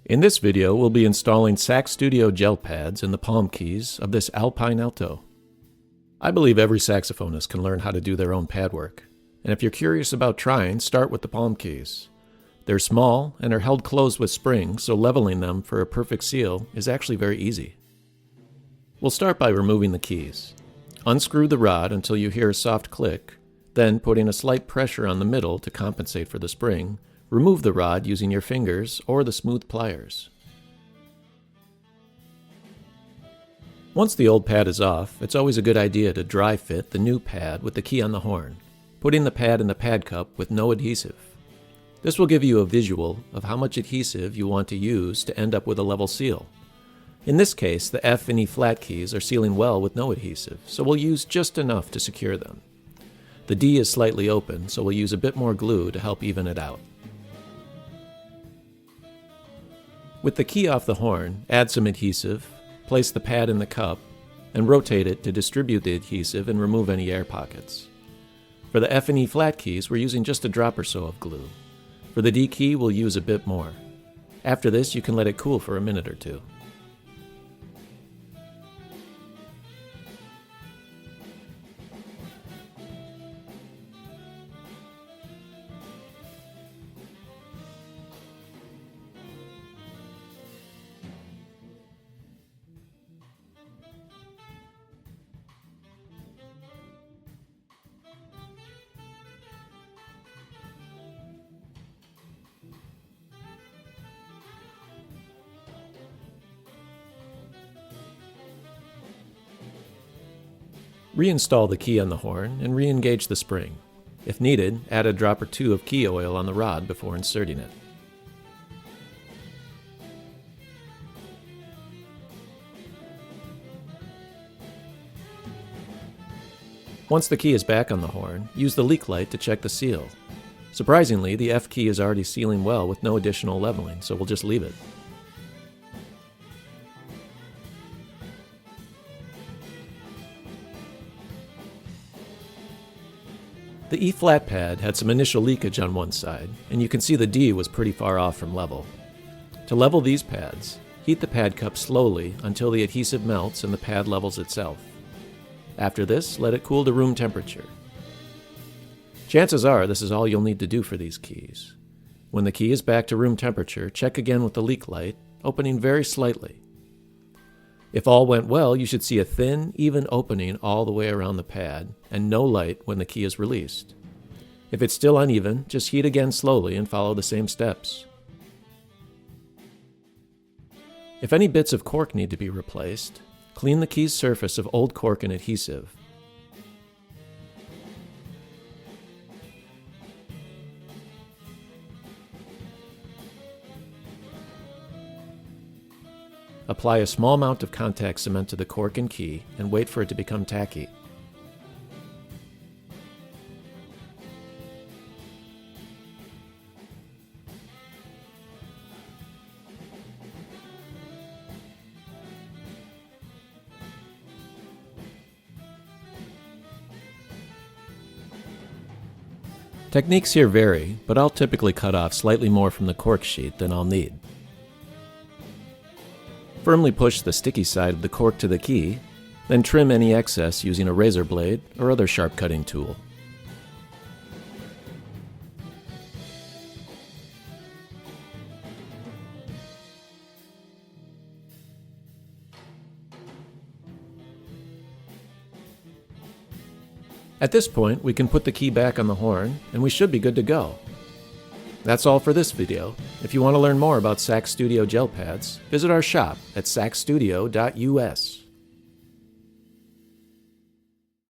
In this video, we'll be installing SaxStudio GelPads in the palm keys of this Alpine Alto. I believe every saxophonist can learn how to do their own pad work, and if you're curious about trying, start with the palm keys. They're small and are held closed with springs, so leveling them for a perfect seal is actually very easy. We'll start by removing the keys. Unscrew the rod until you hear a soft click, then putting a slight pressure on the middle to compensate for the spring, remove the rod using your fingers or the smooth pliers. Once the old pad is off, it's always a good idea to dry fit the new pad with the key on the horn, putting the pad in the pad cup with no adhesive. This will give you a visual of how much adhesive you want to use to end up with a level seal. In this case, the F and E flat keys are sealing well with no adhesive, so we'll use just enough to secure them. The D is slightly open, so we'll use a bit more glue to help even it out. With the key off the horn, add some adhesive, place the pad in the cup, and rotate it to distribute the adhesive and remove any air pockets. For the F and E flat keys, we're using just a drop or so of glue. For the D key, we'll use a bit more. After this, you can let it cool for a minute or two. Reinstall the key on the horn and re-engage the spring. If needed, add a drop or two of key oil on the rod before inserting it. Once the key is back on the horn, use the leak light to check the seal. Surprisingly, the F key is already sealing well with no additional leveling, so we'll just leave it. The E flat pad had some initial leakage on one side, and you can see the D was pretty far off from level. To level these pads, heat the pad cup slowly until the adhesive melts and the pad levels itself. After this, let it cool to room temperature. Chances are this is all you'll need to do for these keys. When the key is back to room temperature, check again with the leak light, opening very slightly. If all went well, you should see a thin, even opening all the way around the pad, and no light when the key is released. If it's still uneven, just heat again slowly and follow the same steps. If any bits of cork need to be replaced, clean the key's surface of old cork and adhesive. Apply a small amount of contact cement to the cork and key and wait for it to become tacky. Techniques here vary, but I'll typically cut off slightly more from the cork sheet than I'll need. Firmly push the sticky side of the cork to the key, then trim any excess using a razor blade or other sharp cutting tool. At this point, we can put the key back on the horn, and we should be good to go. That's all for this video. If you want to learn more about SaxStudio GelPads, visit our shop at saxstudio.us.